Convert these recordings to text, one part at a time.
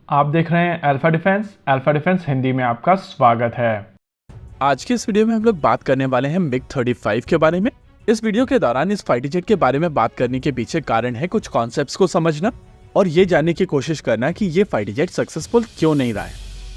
आप देख रहे हैं अल्फा डिफेंस हिंदी में आपका स्वागत है। आज की इस वीडियो में हम लोग बात करने वाले हैं मिग 35 के बारे में। इस वीडियो के दौरान इस फाइटर जेट के बारे में बात करने के पीछे कारण है कुछ कॉन्सेप्ट्स को समझना और ये जानने की कोशिश करना कि ये फाइटर जेट सक्सेसफुल क्यों नहीं रहा है।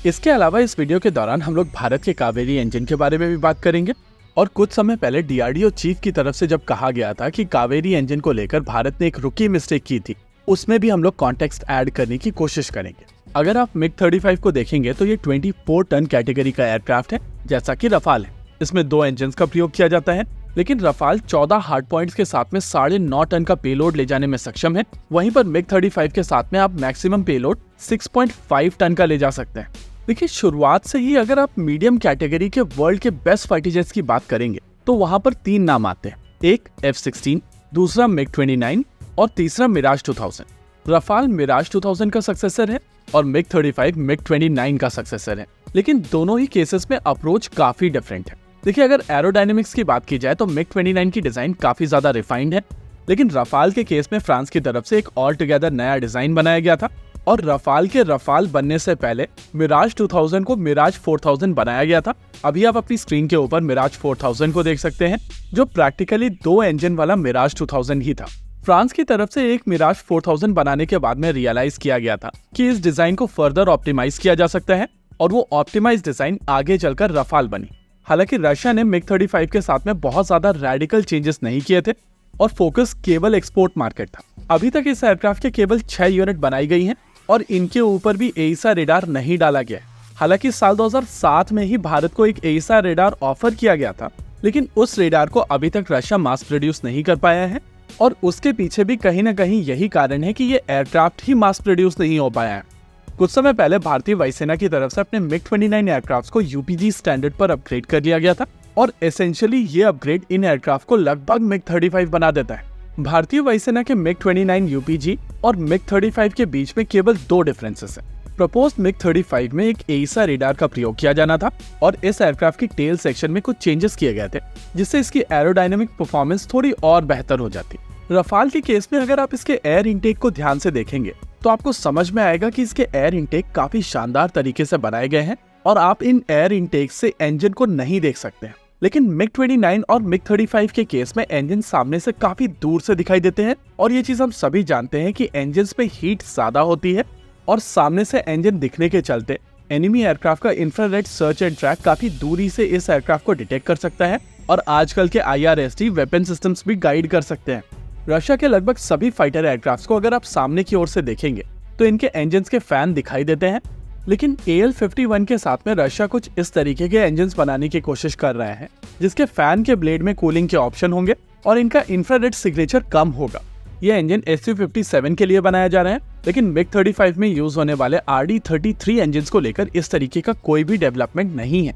इसके अलावा इस वीडियो के दौरान हम लोग भारत के कावेरी इंजन के बारे में भी बात करेंगे और कुछ समय पहले DRDO चीफ की तरफ से जब कहा गया था कि कावेरी इंजन को लेकर भारत ने एक रुकी मिस्टेक की थी, उसमें भी हम लोग कॉन्टेक्स्ट ऐड करने की कोशिश करेंगे। अगर आप मिग 35 को देखेंगे तो ये 24 टन कैटेगरी का एयरक्राफ्ट है, जैसा कि रफाल है। इसमें 2 इंजन का प्रयोग किया जाता है, लेकिन रफाल 14 हार्ड पॉइंट्स के साथ में 9.5 टन का पेलोड ले जाने में सक्षम है। वहीं पर मिग 35 के साथ में आप मैक्सिमम पेलोड 6.5 टन का ले जा सकते हैं। देखिए, शुरुआत से ही अगर आप मीडियम कैटेगरी के वर्ल्ड के बेस्ट फाइटर जेट्स की बात करेंगे तो वहां पर 3 नाम आते हैं, एक F-16, दूसरा मिग 29 और तीसरा मिराज 2000। रफाल मिराज 2000 का सक्सेसर है और मिग 35 मिग 29 का सक्सेसर है, लेकिन दोनों ही केसेस में अप्रोच काफी डिफरेंट है। देखिए, अगर एरोडायनेमिक्स की बात की जाए तो मिग 29 की डिजाइन काफी ज्यादा रिफाइंड है, लेकिन रफाल के केस में फ्रांस की तरफ से एक ऑल टुगेदर नया डिजाइन बनाया गया था और रफाल के रफाल बनने से पहले मिराज 2000 को मिराज 4000 बनाया गया था। अभी आप अपनी स्क्रीन के ऊपर मिराज 4000 को देख सकते हैं, जो प्रैक्टिकली 2 इंजन वाला मिराज 2000 ही था। फ्रांस की तरफ से एक मिराज 4000 बनाने के बाद में रियलाइज किया गया था कि इस डिजाइन को फर्दर ऑप्टिमाइज किया जा सकता है और वो ऑप्टिमाइज डिजाइन आगे चलकर रफाल बनी। हालांकि रशिया ने मिग 35 के साथ में बहुत ज्यादा रेडिकल चेंजेस नहीं किए थे और फोकस केवल एक्सपोर्ट मार्केट था। अभी तक इस एयरक्राफ्ट के केवल 6 यूनिट बनाई गई हैं और इनके ऊपर भी एईसा रेडार नहीं डाला गया है। हालांकि साल 2007 में ही भारत को एक एईसा रेडार ऑफर किया गया था, लेकिन उस रेडार को अभी तक रशिया मास प्रोड्यूस नहीं कर पाया है और उसके पीछे भी कहीं ना कहीं यही कारण है कि ये एयरक्राफ्ट ही मास प्रोड्यूस नहीं हो पाया है। कुछ समय पहले भारतीय वायुसेना की तरफ से अपने मिग 29 एयरक्राफ्ट को UPG स्टैंडर्ड पर अपग्रेड कर लिया गया था और एसेंशियली ये अपग्रेड इन एयरक्राफ्ट को लगभग मिग 35 बना देता है। भारतीय वायुसेना के मिग 29 UPG और मिग 35 के बीच में केवल 2 डिफरेंसेस है। प्रपोज्ड मिग 35 में एक एईसा रेडार का प्रयोग किया जाना था और इस एयरक्राफ्ट की टेल सेक्शन में कुछ चेंजेस किए गए थे, जिससे इसकी एरोडायनेमिक परफॉर्मेंस थोड़ी और बेहतर हो जाती। रफाल के केस में अगर आप इसके एयर इनटेक को ध्यान से देखेंगे तो आपको समझ में आएगा कि इसके एयर इनटेक काफी शानदार तरीके से बनाए गए हैं और आप इन एयर इनटेक से इंजन को नहीं देख सकते हैं। लेकिन मिग 29 और मिग 35 के केस में इंजन सामने से काफी दूर से दिखाई देते हैं और ये चीज हम सभी जानते हैं कि इंजन पे हीट ज्यादा होती है और सामने से इंजन दिखने के चलते एनिमी एयरक्राफ्ट का इंफ्रारेड सर्च एंड ट्रैक काफी दूरी से इस एयरक्राफ्ट को डिटेक्ट कर सकता है और आजकल के IRST वेपन सिस्टम्स भी गाइड कर सकते हैं। रशिया के लगभग सभी फाइटर एयरक्राफ्ट को अगर आप सामने की ओर से देखेंगे तो इनके इंजन्स के फैन दिखाई देते हैं, लेकिन AL-51 के साथ में रशिया कुछ इस तरीके के इंजन्स बनाने की कोशिश कर रहे हैं जिसके फैन के ब्लेड में कूलिंग के ऑप्शन होंगे और इनका इंफ्रारेड सिग्नेचर कम होगा। ये इंजन Su-57 के लिए बनाया जा रहा है, लेकिन मिग 35 में यूज होने वाले RD-33 इंजन्स को लेकर इस तरीके का कोई भी डेवलपमेंट नहीं है,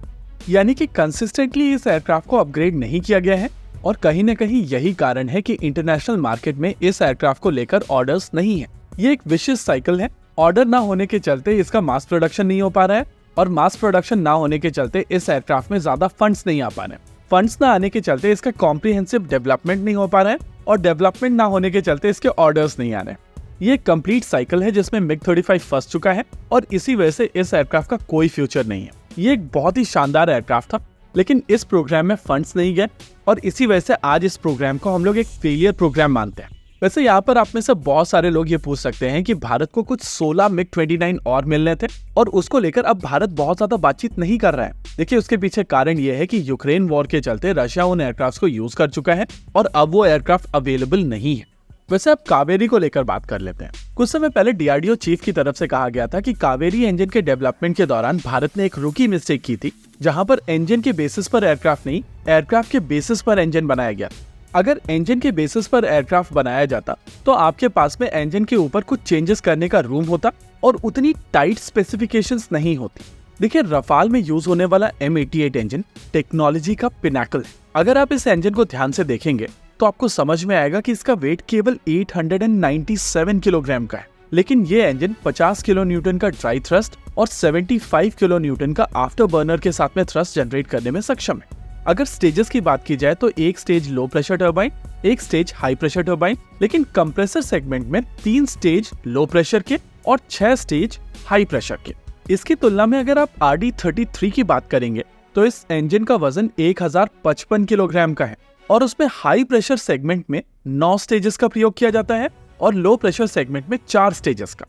यानी कि कंसिस्टेंटली इस एयरक्राफ्ट को अपग्रेड नहीं किया गया है और कहीं न कहीं यही कारण है कि इंटरनेशनल मार्केट में इस एयरक्राफ्ट को लेकर ऑर्डर्स नहीं है। ये एक विशियस साइकिल है। ऑर्डर ना होने के चलते इसका मास प्रोडक्शन नहीं हो पा रहा है और मास प्रोडक्शन ना होने के चलते इस एयरक्राफ्ट में ज्यादा फंड्स नहीं आ पा रहे हैं। फंड्स ना आने के चलते इसका कॉम्प्रिहेंसिव डेवलपमेंट नहीं हो पा रहा है और डेवलपमेंट ना होने के चलते इसके ऑर्डर्स नहीं आ रहे। ये एक कंप्लीट साइकिल है जिसमें मिग 35 फंस चुका है और इसी वजह से इस एयरक्राफ्ट का कोई फ्यूचर नहीं है। ये एक बहुत ही शानदार एयरक्राफ्ट था, लेकिन इस प्रोग्राम में फंड्स नहीं गए और इसी वजह से आज इस प्रोग्राम को हम लोग एक फेलियर प्रोग्राम मानते हैं। वैसे यहाँ पर आप में से बहुत सारे लोग ये पूछ सकते हैं कि भारत को कुछ 16 मिग 29 और मिलने थे और उसको लेकर अब भारत बहुत ज्यादा बातचीत नहीं कर रहा है। देखिए, उसके पीछे कारण ये है कि यूक्रेन वॉर के चलते रशिया उन एयरक्राफ्ट को यूज कर चुका है और अब वो एयरक्राफ्ट अवेलेबल नहीं है। वैसे अब कावेरी को लेकर बात कर लेते हैं। कुछ समय पहले DRDO चीफ की तरफ से कहा गया था कि कावेरी इंजन के डेवलपमेंट के दौरान भारत ने एक रुकी मिस्टेक की थी, जहां पर इंजन के बेसिस पर एयरक्राफ्ट नहीं, एयरक्राफ्ट के बेसिस पर इंजन बनाया गया। अगर इंजन के बेसिस पर एयरक्राफ्ट बनाया जाता तो आपके पास में इंजन के ऊपर कुछ चेंजेस करने का रूम होता और उतनी टाइट स्पेसिफिकेशंस नहीं होती। देखिए, रफाल में यूज होने वाला M88 इंजन टेक्नोलॉजी का पिनाकल है। अगर आप इस इंजन को ध्यान से देखेंगे तो आपको समझ में आएगा कि इसका वेट केवल 897 किलोग्राम का है, लेकिन ये इंजन 50 किलो न्यूटन का ड्राई थ्रस्ट और 75 किलो न्यूटन का आफ्टर बर्नर के साथ में थ्रस्ट जनरेट करने में सक्षम है। अगर स्टेजेस की बात की जाए तो एक स्टेज लो प्रेशर टर्बाइन, एक स्टेज हाई प्रेशर टर्बाइन, लेकिन कंप्रेसर सेगमेंट में 3 स्टेज लो प्रेशर के और 6 स्टेज हाई प्रेशर के। इसकी तुलना में अगर आप RD-33 की बात करेंगे तो इस इंजन का वजन 1055 किलोग्राम का है और उसमें हाई प्रेशर सेगमेंट में 9 स्टेजेस का प्रयोग किया जाता है और लो प्रेशर सेगमेंट में 4 स्टेजेस का।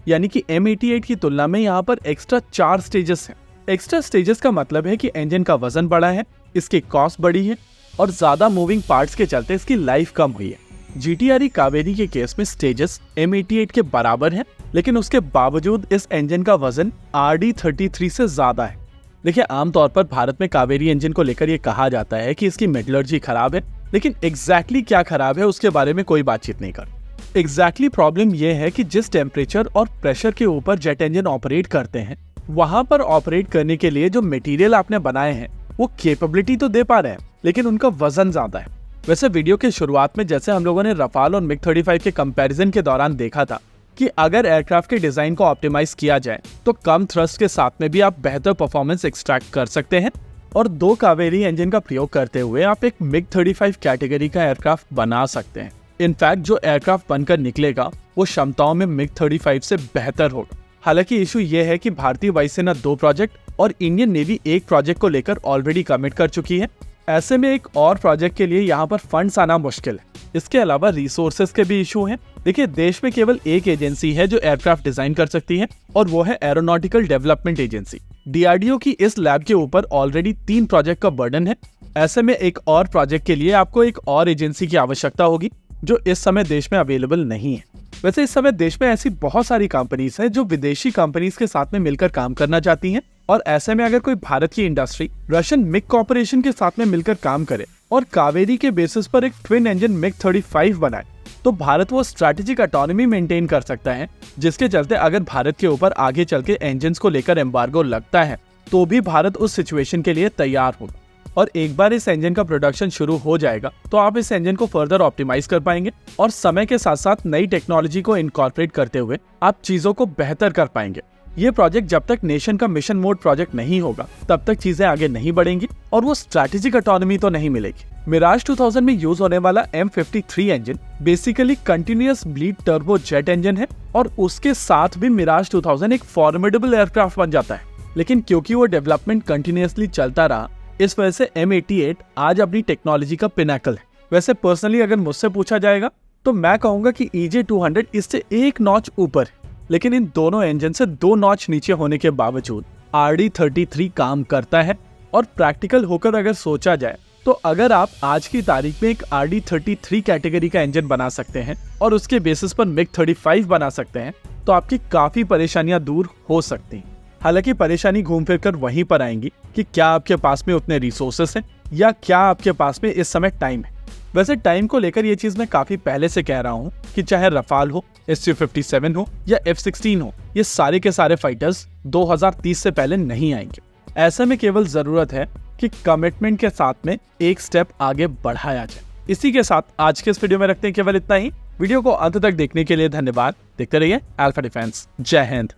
यानी कि M88 की तुलना में यहाँ पर एक्स्ट्रा 4 स्टेजेस हैं। एक्स्ट्रा स्टेजेस का मतलब है कि इंजन का वजन बड़ा है, इसकी कॉस्ट बड़ी है और ज्यादा मूविंग पार्ट्स के चलते इसकी लाइफ कम हुई है। GTRE कावेरी के केस में स्टेजेस M88 के बराबर हैं, लेकिन उसके बावजूद इस इंजन का वजन RD-33 से ज्यादा है। देखिए, आमतौर पर भारत में कावेरी इंजन को लेकर ये कहा जाता है कि इसकी मेटलर्जी खराब है, लेकिन एग्जैक्टली क्या खराब है उसके बारे में कोई बातचीत नहीं कर। एग्जैक्टली प्रॉब्लम ये है कि जिस टेम्परेचर और प्रेशर के ऊपर जेट इंजन ऑपरेट करते हैं, वहां पर ऑपरेट करने के लिए जो मटेरियल आपने बनाए हैं वो कैपेबिलिटी तो दे पा रहे हैं, लेकिन उनका वजन ज्यादा है। वैसे वीडियो के शुरुआत में जैसे हम लोगों ने रफाल और MiG-35 के कंपैरिजन के दौरान देखा था कि अगर एयरक्राफ्ट के डिजाइन को ऑप्टिमाइज किया जाए तो कम थ्रस्ट के साथ में भी आप बेहतर परफॉर्मेंस एक्सट्रैक्ट कर सकते हैं और 2 कावेरी इंजन का प्रयोग करते हुए आप एक MiG-35 कैटेगरी का एयरक्राफ्ट बना सकते हैं। इनफैक्ट जो एयरक्राफ्ट बनकर निकलेगा वो क्षमताओं में MiG-35 से बेहतर होगा। हालांकि इशू ये है कि भारतीय वायुसेना 2 प्रोजेक्ट और इंडियन नेवी 1 प्रोजेक्ट को लेकर ऑलरेडी कमिट कर चुकी है। ऐसे में एक और प्रोजेक्ट के लिए यहाँ पर फंड्स आना मुश्किल है। इसके अलावा रिसोर्सेज के भी इशू हैं। देखिए, देश में केवल एक एजेंसी है जो एयरक्राफ्ट डिजाइन कर सकती है और वो है एरोनॉटिकल डेवलपमेंट एजेंसी। DRDO की इस लैब के ऊपर ऑलरेडी 3 प्रोजेक्ट का बर्डन है। ऐसे में एक और प्रोजेक्ट के लिए आपको एक और एजेंसी की आवश्यकता होगी जो इस समय देश में अवेलेबल नहीं है। वैसे इस समय देश में ऐसी बहुत सारी कंपनीज हैं जो विदेशी कंपनीज के साथ में मिलकर काम करना चाहती हैं और ऐसे में अगर कोई भारत की इंडस्ट्री रशियन मिग कॉर्पोरेशन के साथ में मिलकर काम करे और कावेरी के बेसिस पर एक ट्विन इंजन MiG-35 बनाए तो भारत वो स्ट्रैटेजिक ऑटोनॉमी मेंटेन कर सकता है, जिसके चलते अगर भारत के ऊपर आगे चल के इंजन्स को लेकर एम्बार्गो लगता है तो भी भारत उस सिचुएशन के लिए तैयार होगा। और एक बार इस इंजन का प्रोडक्शन शुरू हो जाएगा तो आप इस इंजन को फर्दर ऑप्टिमाइज कर पाएंगे और समय के साथ साथ नई टेक्नोलॉजी को इनकॉर्पोरेट करते हुए आप चीजों को बेहतर कर पाएंगे। ये प्रोजेक्ट जब तक नेशन का मिशन मोड प्रोजेक्ट नहीं होगा तब तक चीजें आगे नहीं बढ़ेंगी और वो स्ट्रैटेजिक ऑटोनॉमी तो नहीं मिलेगी। मिराज 2000 में यूज होने वाला M53 engine basically continuous bleed turbo jet engine है और उसके साथ भी मिराज 2000 एक फॉर्मिडेबल एयरक्राफ्ट बन जाता है। लेकिन क्योंकि वो डेवलपमेंट कंटिन्यूअसली चलता रहा, इस वजह से M88 आज अपनी टेक्नोलॉजी का पिनाकल है। वैसे पर्सनली अगर मुझसे पूछा जाएगा तो मैं कहूंगा कि EJ-200 इससे एक नॉच ऊपर है, लेकिन इन दोनों इंजन से 2 नॉच नीचे होने के बावजूद RD-33 काम करता है। और प्रैक्टिकल होकर अगर सोचा जाए तो अगर आप आज की तारीख में एक RD-33 कैटेगरी का इंजन बना सकते हैं और उसके बेसिस पर MiG-35 बना सकते हैं तो आपकी काफी परेशानियां दूर हो सकती हैं। हालांकि परेशानी घूम फिर कर वहीं पर आएंगी कि क्या आपके पास में उतने रिसोर्सेस हैं या क्या आपके पास में इस समय टाइम है। वैसे टाइम को लेकर ये चीज मैं काफी पहले से कह रहा हूँ कि चाहे रफाल हो, Su-57 हो या F-16 हो, ये सारे के सारे फाइटर्स 2030 से पहले नहीं आएंगे। ऐसे में केवल जरूरत है कि कमिटमेंट के साथ में एक स्टेप आगे बढ़ाया जाए। इसी के साथ आज के इस वीडियो में रखते हैं केवल इतना ही। वीडियो को अंत तक देखने के लिए धन्यवाद। देखते रहिए अल्फा डिफेंस। जय हिंद।